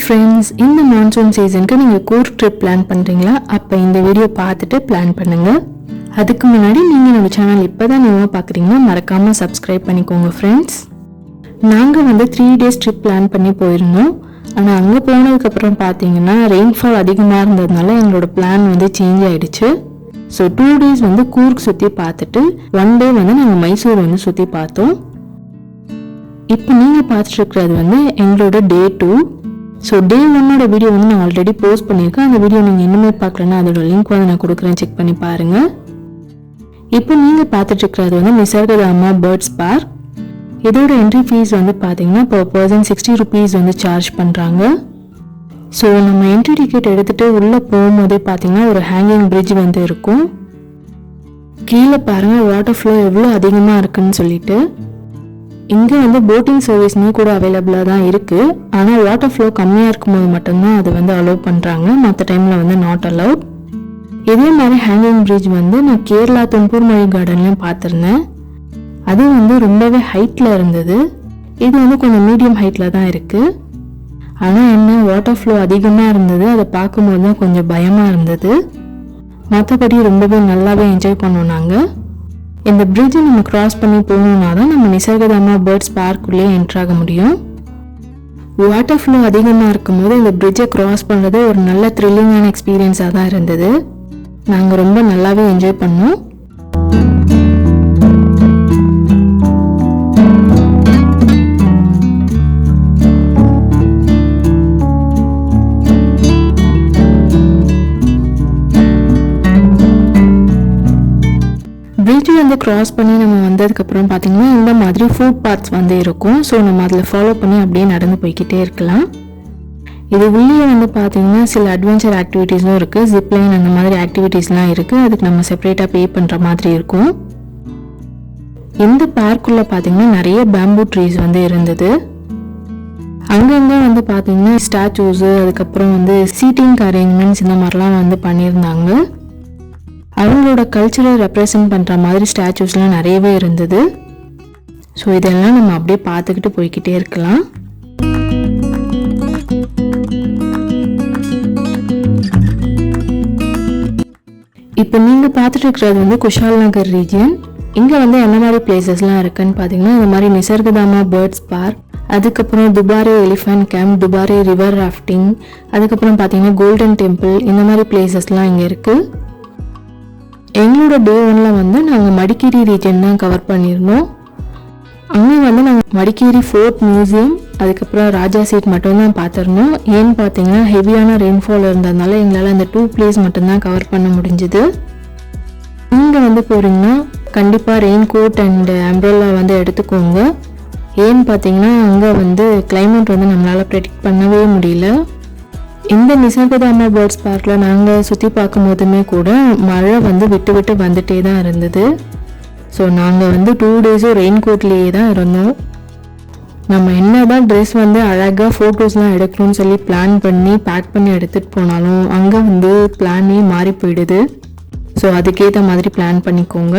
Friends, இந்த monsoon சீசனுக்கு நீங்கள் கூர்க் ட்ரிப் பிளான் பண்ணுறீங்களா? அப்போ இந்த வீடியோ பார்த்துட்டு பிளான் பண்ணுங்கள். அதுக்கு முன்னாடி நீங்கள் என்னோட சேனல் இப்போ தான் நியூவாக பார்க்குறீங்கன்னா மறக்காமல் சப்ஸ்கிரைப் பண்ணிக்கோங்க ஃப்ரெண்ட்ஸ். நாங்கள் 3 days ட்ரிப் பிளான் பண்ணி போயிருந்தோம். ஆனால் அங்கே போனதுக்கப்புறம் பார்த்தீங்கன்னா ரெயின்ஃபால் அதிகமாக இருந்ததுனால எங்களோட பிளான் சேஞ்ச் ஆகிடுச்சு. ஸோ 2 days கூர்க் சுற்றி பார்த்துட்டு 1 day நாங்கள் மைசூர் சுற்றி பார்த்தோம். இப்போ நீங்கள் பார்த்துட்ருக்கிறது எங்களோட Day 2. ஸோ Day 1 வீடியோ நான் ஆல்ரெடி போஸ்ட் பண்ணியிருக்கேன். அந்த வீடியோ நீங்கள் இன்னுமே பார்க்கலன்னா அதோட லிங்க் நான் கொடுக்குறேன், செக் பண்ணி பாருங்கள். இப்போ நீங்கள் பார்த்துட்ருக்கிறது நிசர்கதாமா பேர்ட்ஸ் பார்க். இதோட என்ட்ரி ஃபீஸ் பார்த்தீங்கன்னா per person 60 rupees சார்ஜ் பண்ணுறாங்க. ஸோ நம்ம என்ட்ரி டிக்கெட் எடுத்துகிட்டு உள்ளே போகும்போதே பார்த்தீங்கன்னா ஒரு ஹேங்கிங் பிரிட்ஜ் இருக்கும். கீழே பாருங்கள் வாட்டர் ஃப்ளோ எவ்வளோ அதிகமாக இருக்குன்னு சொல்லிட்டு. இங்கே போட்டிங் சர்வீஸ்மே கூட அவைலபிளாக தான் இருக்குது. ஆனால் வாட்டர் ஃப்ளோ கம்மியாக இருக்கும்போது மட்டும்தான் அது அலோவ் பண்ணுறாங்க, மற்ற டைமில் நாட் அலோவ். இதே மாதிரி ஹேங்கிங் பிரிட்ஜ் நான் கேரளா தும்பூர் மொழி கார்டன்லையும் பார்த்துருந்தேன். அது ரொம்பவே ஹைட்டில் இருந்தது. இது கொஞ்சம் மீடியம் ஹைட்டில் தான் இருக்குது. ஆனால் என்ன, வாட்டர் ஃப்ளோ அதிகமாக இருந்தது. அதை பார்க்கும்போது தான் கொஞ்சம் பயமாக இருந்தது. மற்றபடி ரொம்பவே நல்லாவே என்ஜாய் பண்ணோம் நாங்கள். இந்த பிரிட்ஜை நம்ம கிராஸ் பண்ணி போகணுன்னா தான் நம்ம நிசர்கதாமா பேர்ட்ஸ் பார்க்குள்ளே என்ட்ராக முடியும். வாட்டர் ஃப்ளோ அதிகமாக இருக்கும்போது இந்த பிரிட்ஜை கிராஸ் பண்ணுறது ஒரு நல்ல த்ரில்லிங்கான எக்ஸ்பீரியன்ஸாக தான் இருந்தது. நாங்கள் ரொம்ப நல்லாவே என்ஜாய் பண்ணோம். பிரிட்ஜ் கிராஸ் பண்ணி நம்ம வந்ததுக்கப்புறம் பார்த்தீங்கன்னா இந்த மாதிரி ஃபுட் பாத்ஸ் இருக்கும். ஸோ நம்ம அதில் ஃபாலோ பண்ணி அப்படியே நடந்து போய்கிட்டே இருக்கலாம். இது உள்ளே பார்த்தீங்கன்னா சில அட்வென்ச்சர் ஆக்டிவிட்டீஸும் இருக்குது. ஜிப்லைன் அந்த மாதிரி ஆக்டிவிட்டீஸ்லாம் இருக்குது. அதுக்கு நம்ம செப்பரேட்டாக பே பண்ணுற மாதிரி இருக்கும். இந்த பார்க்குள்ளே பார்த்தீங்கன்னா நிறைய பேம்பூ ட்ரீஸ் இருந்தது. அங்கங்கே பார்த்தீங்கன்னா ஸ்டாச்சூஸு, அதுக்கப்புறம் சீட்டிங் அரேஞ்ச்மெண்ட்ஸ் இந்த மாதிரிலாம் பண்ணியிருந்தாங்க. அவங்களோட கல்ச்சரை ரெப்ரசன்ட் பண்ணுற மாதிரி ஸ்டாச்சூஸ்லாம் நிறையவே இருந்தது. ஸோ இதெல்லாம் நம்ம அப்படியே பார்த்துக்கிட்டு போய்கிட்டே இருக்கலாம். இப்போ நீங்கள் பார்த்துட்டு இருக்கிறது குஷால் நகர் ரீஜியன். இங்கே என்ன மாதிரி பிளேசஸ்லாம் இருக்குன்னு பார்த்தீங்கன்னா இந்த மாதிரி நிசர்கதாமா பேர்ட்ஸ் பார்க், அதுக்கப்புறம் Dubare elephant camp, Dubare river rafting, அதுக்கப்புறம் பார்த்தீங்கன்னா கோல்டன் டெம்பிள், இந்த மாதிரி பிளேசஸ்லாம் இங்கே இருக்குது. எங்களோட Day 1 நாங்கள் மடிக்கேரி ரீஜன் தான் கவர் பண்ணியிருந்தோம். அங்கே நாங்கள் மடிக்கேரி ஃபோர்ட் மியூசியம், அதுக்கப்புறம் ராஜா சீட் மட்டும்தான் பார்த்துருந்தோம். ஏன்னு பார்த்தீங்கன்னா ஹெவியான ரெயின்ஃபால் இருந்ததுனால எங்களால் அந்த 2 பிளேஸ் மட்டும்தான் கவர் பண்ண முடிஞ்சுது. இங்கே போகிறீங்கன்னா கண்டிப்பாக ரெயின் கோட் அண்ட் அம்ப்ரெல்லா எடுத்துக்கோங்க. ஏன்னு பார்த்தீங்கன்னா அங்கே கிளைமேட் நம்மளால் ப்ரெடிக்ட் பண்ணவே முடியல. இந்த நிசர்கதாமா பேர்ட்ஸ் பார்க்கில் நாங்கள் சுற்றி பார்க்கும் போதுமே கூட மழை விட்டு விட்டு வந்துட்டே தான் இருந்தது. ஸோ நாங்கள் 2 days ரெயின் கோட்லேயே தான் இருந்தோம். நம்ம என்ன தான் ட்ரெஸ் அழகாக ஃபோட்டோஸ்லாம் எடுக்கணும்னு சொல்லி பிளான் பண்ணி பேக் பண்ணி எடுத்துகிட்டு போனாலும் அங்கே பிளானே மாறி போயிடுது. ஸோ அதுக்கேற்ற மாதிரி பிளான் பண்ணிக்கோங்க.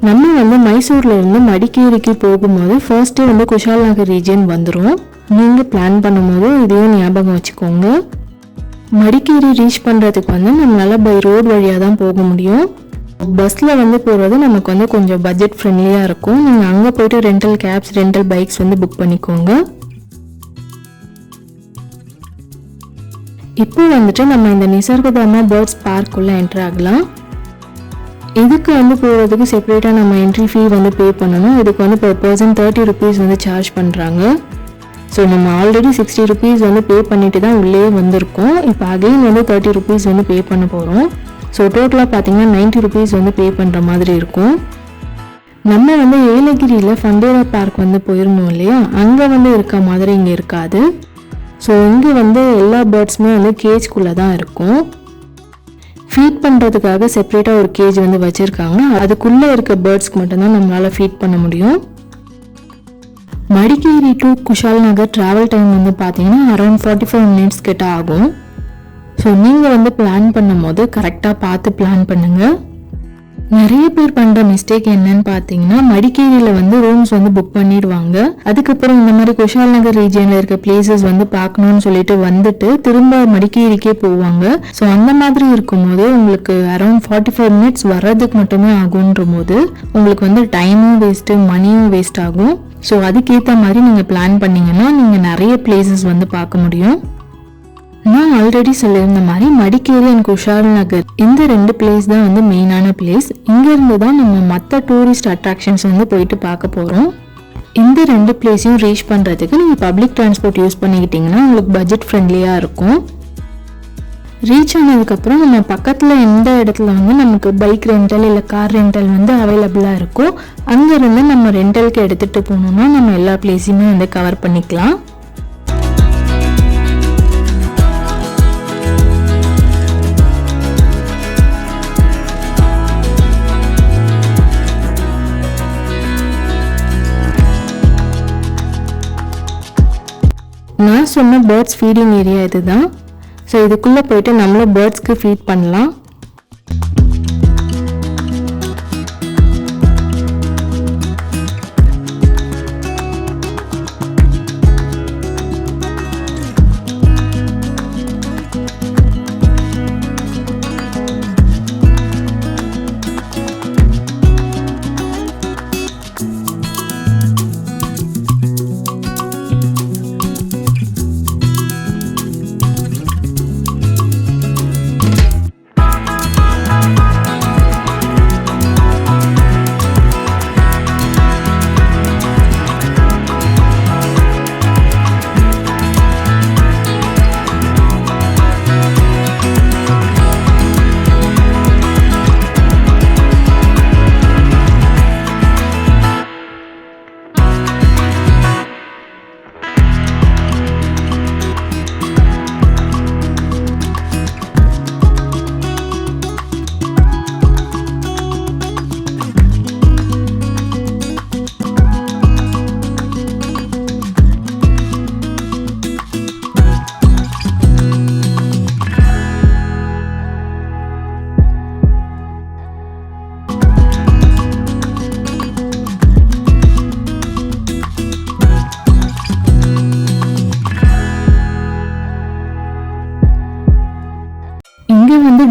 நம்ம மைசூர்லேருந்து மடிக்கேரிக்கு போகும்போது ஃபர்ஸ்ட்டு குஷால் நகர் ரீஜியன் வந்துடும். நீங்கள் பிளான் பண்ணும்போது இதையும் ஞாபகம் வச்சுக்கோங்க. மடிக்கேரி ரீச் பண்ணுறதுக்கு நம்மளால் பை ரோடு வழியாக தான் போக முடியும். பஸ்ஸில் போகிறது நமக்கு கொஞ்சம் பட்ஜெட் ஃப்ரெண்ட்லியாக இருக்கும். நீங்கள் அங்கே போய்ட்டு rental cabs, rental bikes book பண்ணிக்கோங்க. இப்போ நம்ம இந்த நிசர்கதாமா பேர்ட்ஸ் பார்க்குள்ளே என்ட்ரு ஆகலாம். இதுக்கு போகிறதுக்கு செப்பரேட்டாக நம்ம என்ட்ரி ஃபீ பே பண்ணணும். இதுக்கு per person 30 rupees சார்ஜ் பண்ணுறாங்க. ஸோ நம்ம ஆல்ரெடி 60 rupees பே பண்ணிட்டு தான் உள்ளே வந்திருக்கோம். இப்போ அகைன் 30 rupees பே பண்ண போகிறோம். ஸோ டோட்டலாக பார்த்தீங்கன்னா 90 rupees பே பண்ணுற மாதிரி இருக்கும். நம்ம ஏலகிரியில் ஃபண்டேரா பார்க் போயிருந்தோம் இல்லையா, அங்கே இருக்க மாதிரி இங்கே இருக்காது. ஸோ இங்கே எல்லா பேர்ட்ஸுமே கேஜ்குள்ளே தான் இருக்கும். ஃபீட் பண்ணுறதுக்காக செப்பரேட்டாக ஒரு கேஜ் வச்சுருக்காங்க. அதுக்குள்ளே இருக்க பேர்ட்ஸ்க்கு மட்டும்தான் நம்மளால் ஃபீட் பண்ண முடியும். Madikeri to Kushalnagar travel time பார்த்தீங்கன்னா அரௌண்ட் 45 minutes கிட்ட ஆகும். ஸோ நீங்கள் பிளான் பண்ணும் போது கரெக்டாக பார்த்து பிளான் பண்ணுங்கள். நிறைய பேர் பண்ணுற மிஸ்டேக் என்னன்னு பார்த்தீங்கன்னா, மடிக்கேரியில் வந்து ரூம்ஸ் வந்து புக் பண்ணிடுவாங்க. அதுக்கப்புறம் இந்த மாதிரி குஷால் நகர் ரீஜியனில் இருக்க பிளேசஸ் வந்து பார்க்கணும்னு சொல்லிட்டு வந்துட்டு திரும்ப மடிக்கேரிக்கே போவாங்க. ஸோ அந்த மாதிரி இருக்கும்போது உங்களுக்கு அரௌண்ட் 45 மினிட்ஸ் வர்றதுக்கு மட்டுமே ஆகுன்ற போது உங்களுக்கு வந்து டைமும் வேஸ்ட்டு, மணியும் வேஸ்ட் ஆகும். ஸோ அதுக்கேற்ற மாதிரி நீங்கள் பிளான் பண்ணிங்கன்னா நீங்கள் நிறைய பிளேசஸ் வந்து பார்க்க முடியும். நான் ஆல்ரெடி சொல்லியிருந்த மாதிரி மடிக்கேரி அண்ட் குஷால் நகர் இந்த 2 பிளேஸ் தான் வந்து மெயினான பிளேஸ். இங்கேருந்து தான் நம்ம மற்ற டூரிஸ்ட் அட்ராக்ஷன்ஸ் வந்து போயிட்டு பார்க்க போகிறோம். இந்த 2 பிளேஸையும் ரீச் பண்ணுறதுக்கு நீங்கள் பப்ளிக் டிரான்ஸ்போர்ட் யூஸ் பண்ணிக்கிட்டிங்கன்னா உங்களுக்கு பட்ஜெட் ஃப்ரெண்ட்லியாக இருக்கும். ரீச் ஆனதுக்கப்புறம் நம்ம பக்கத்தில் எந்த இடத்துல வந்து நமக்கு பைக் ரெண்டல் இல்லை கார் ரெண்டல் வந்து அவைலபிளாக இருக்கோ அங்கேருந்து நம்ம ரெண்டலுக்கு எடுத்துகிட்டு போனோம்னா நம்ம எல்லா பிளேஸையுமே வந்து கவர் பண்ணிக்கலாம். நான் சொன்ன பேர்ட்ஸ் ஃபீடிங் ஏரியா இதுதான். ஸோ இதுக்குள்ளே போயிட்டு நம்மளும் பேர்ட்ஸ்க்கு ஃபீட் பண்ணலாம்.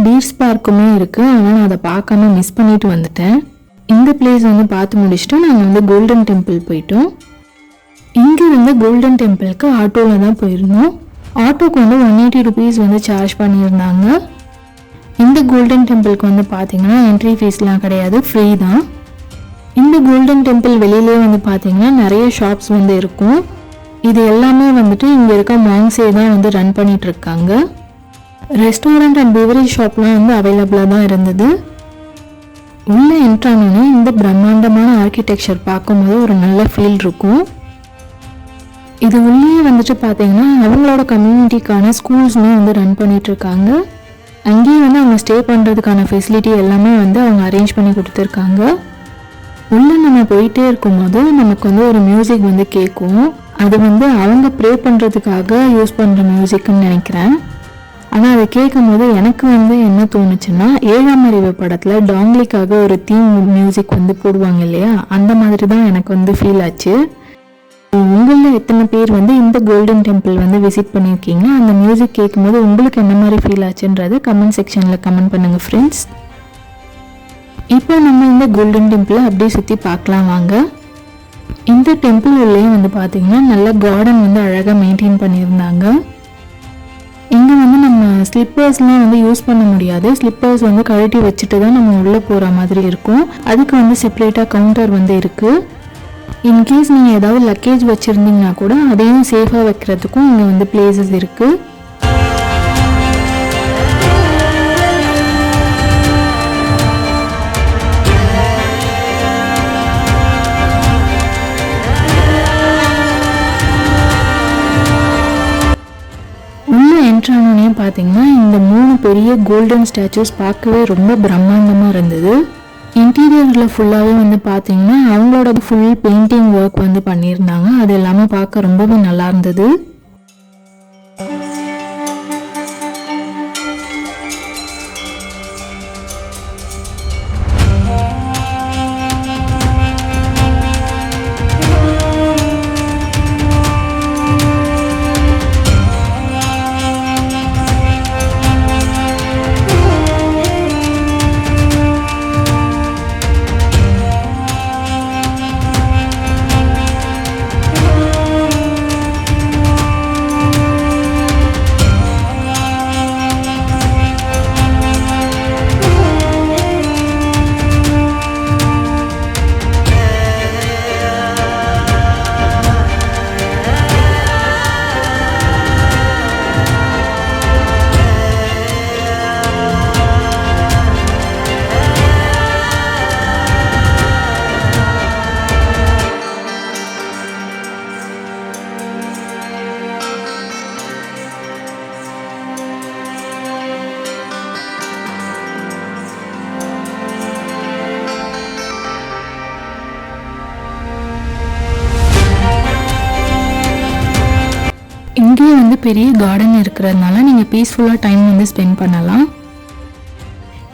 டீர்ஸ் பார்க்குமே இருக்குது. ஆனால் நான் அதை பார்க்காம மிஸ் பண்ணிட்டு வந்துட்டேன். இந்த பிளேஸ் வந்து பார்த்து முடிச்சுட்டு நாங்கள் வந்து கோல்டன் டெம்பிள் போயிட்டோம். இங்கேருந்து கோல்டன் டெம்பிளுக்கு ஆட்டோவில் தான் போயிருந்தோம். ஆட்டோக்கு வந்து 180 rupees வந்து சார்ஜ் பண்ணியிருந்தாங்க. இந்த கோல்டன் டெம்பிளுக்கு வந்து பார்த்தீங்கன்னா என்ட்ரி ஃபீஸ்லாம் கிடையாது, ஃப்ரீ தான். இந்த கோல்டன் டெம்பிள் வெளியிலே வந்து பார்த்தீங்கன்னா நிறைய ஷாப்ஸ் வந்து இருக்கும். இது எல்லாமே வந்துட்டு இங்கே இருக்க மாங்ஸே தான் வந்து ரன் பண்ணிட்டு இருக்காங்க. ரெஸ்டாரண்ட் அண்ட் பெவரேஜ் ஷாப்லாம் வந்து அவைலபிளாக தான் இருந்தது. உள்ளே என்ட்ரானோன்னே இந்த பிரம்மாண்டமான ஆர்கிடெக்சர் பார்க்கும்போது ஒரு நல்ல ஃபீல் இருக்கும். இது உள்ளே வந்துட்டு பார்த்தீங்கன்னா அவங்களோட கம்யூனிட்டிக்கான ஸ்கூல்ஸுமே வந்து ரன் பண்ணிகிட்ருக்காங்க. அங்கேயே வந்து அவங்க ஸ்டே பண்ணுறதுக்கான ஃபெசிலிட்டி எல்லாமே வந்து அவங்க அரேஞ்ச் பண்ணி கொடுத்துருக்காங்க. உள்ளே நம்ம போயிட்டே இருக்கும்போது நமக்கு வந்து ஒரு மியூசிக் வந்து கேட்கும். அது வந்து அவங்க ப்ரே பண்ணுறதுக்காக யூஸ் பண்ணுற மியூசிக்னு நினைக்கிறேன். ஆனால் அதை கேட்கும் போது எனக்கு வந்து என்ன தோணுச்சுன்னா, 7ஆம் அறிவு படத்தில் டாங்லிக்காக ஒரு தீம் மியூசிக் வந்து போடுவாங்க இல்லையா, அந்த மாதிரி தான் எனக்கு வந்து ஃபீல் ஆச்சு. உங்களில் எத்தனை பேர் வந்து இந்த கோல்டன் டெம்பிள் வந்து விசிட் பண்ணியிருக்கீங்க? அந்த மியூசிக் கேட்கும்போது உங்களுக்கு என்ன மாதிரி ஃபீல் ஆச்சுன்றது கமெண்ட் செக்ஷனில் கமெண்ட் பண்ணுங்கள் ஃப்ரெண்ட்ஸ். இப்போ நம்ம இந்த கோல்டன் டெம்பிளை அப்படியே சுற்றி பார்க்கலாம் வாங்க. இந்த டெம்பிள் உள்ளே வந்து பார்த்திங்கன்னா நல்ல கார்டன் வந்து அழகாக மெயின்டைன் பண்ணியிருந்தாங்க. இங்கே வந்து நம்ம ஸ்லிப்பர்ஸ்லாம் வந்து யூஸ் பண்ண முடியாது. ஸ்லிப்பர்ஸ் வந்து கழட்டி வச்சுட்டு தான் நம்ம உள்ளே போகிற மாதிரி இருக்கும். அதுக்கு வந்து செப்பரேட்டாக கவுண்டர் வந்து இருக்குது. இன்கேஸ் நீங்கள் ஏதாவது லக்கேஜ் வச்சுருந்தீங்கன்னா கூட அதையும் சேஃபாக வைக்கிறதுக்கும் இங்கே வந்து பிளேசஸ் இருக்குது. என்ட்ரானே பார்த்தீங்கன்னா இந்த 3 பெரிய கோல்டன் ஸ்டாச்சூஸ் பார்க்கவே ரொம்ப பிரம்மாண்டமாக இருந்தது. இன்டீரியரில் ஃபுல்லாகவே வந்து பார்த்தீங்கன்னா அவங்களோட ஃபுல் பெயிண்டிங் ஒர்க் வந்து பண்ணியிருந்தாங்க. அது எல்லாமே பார்க்க ரொம்பவே நல்லா இருந்தது. வந்து பெரிய கார்டன் இருக்கிறதுனால நீங்கள் பீஸ்ஃபுல்லாக டைம் வந்து ஸ்பெண்ட் பண்ணலாம்.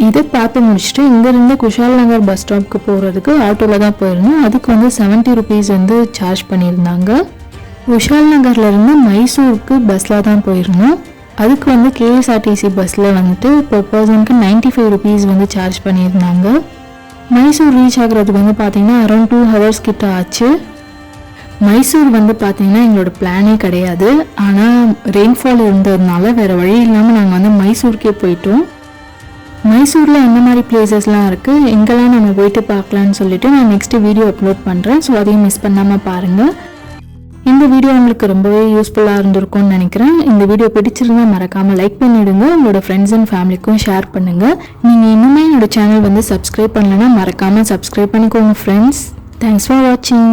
இதை பார்த்து முடிச்சுட்டு இங்கேருந்து குஷால் நகர் பஸ் ஸ்டாப்க்கு போகிறதுக்கு ஆட்டோவில் தான் போயிருந்தோம். அதுக்கு வந்து 70 rupees வந்து சார்ஜ் பண்ணியிருந்தாங்க. குஷால் நகர்லேருந்து மைசூருக்கு பஸ்ஸில் தான் போயிருந்தோம். அதுக்கு வந்து KSRTC பஸ்ஸில் வந்துட்டு per personக்கு 95 rupees வந்து சார்ஜ் பண்ணியிருந்தாங்க. மைசூர் ரீச் ஆகுறதுக்கு வந்து பார்த்திங்கன்னா அரௌண்ட் 2 hours கிட்ட ஆச்சு. மைசூர் வந்து பார்த்திங்கன்னா எங்களோட பிளானே கிடையாது. ஆனால் ரெயின்ஃபால் இருந்ததுனால வேறு வழி இல்லாமல் நாங்கள் வந்து மைசூருக்கே போயிட்டோம். மைசூரில் எந்த மாதிரி பிளேசஸ்லாம் இருக்குது, எங்கெல்லாம் நம்ம போயிட்டு பார்க்கலான்னு சொல்லிட்டு நான் நெக்ஸ்ட் வீடியோ அப்லோட் பண்ணுறேன். ஸோ அதையும் மிஸ் பண்ணாமல் பாருங்கள். இந்த வீடியோ உங்களுக்கு ரொம்பவே யூஸ்ஃபுல்லாக இருந்திருக்கும்னு நினைக்கிறேன். இந்த வீடியோ பிடிச்சிருந்தா மறக்காமல் லைக் பண்ணிவிடுங்க. உங்களோட ஃப்ரெண்ட்ஸ் அண்ட் ஃபேமிலிக்கும் ஷேர் பண்ணுங்கள். நீங்கள் இன்னுமே என்னோட சேனல் வந்து சப்ஸ்கிரைப் பண்ணலைன்னா மறக்காமல் சப்ஸ்கிரைப் பண்ணிக்கோங்க ஃப்ரெண்ட்ஸ். தேங்க்ஸ் ஃபார் வாட்சிங்.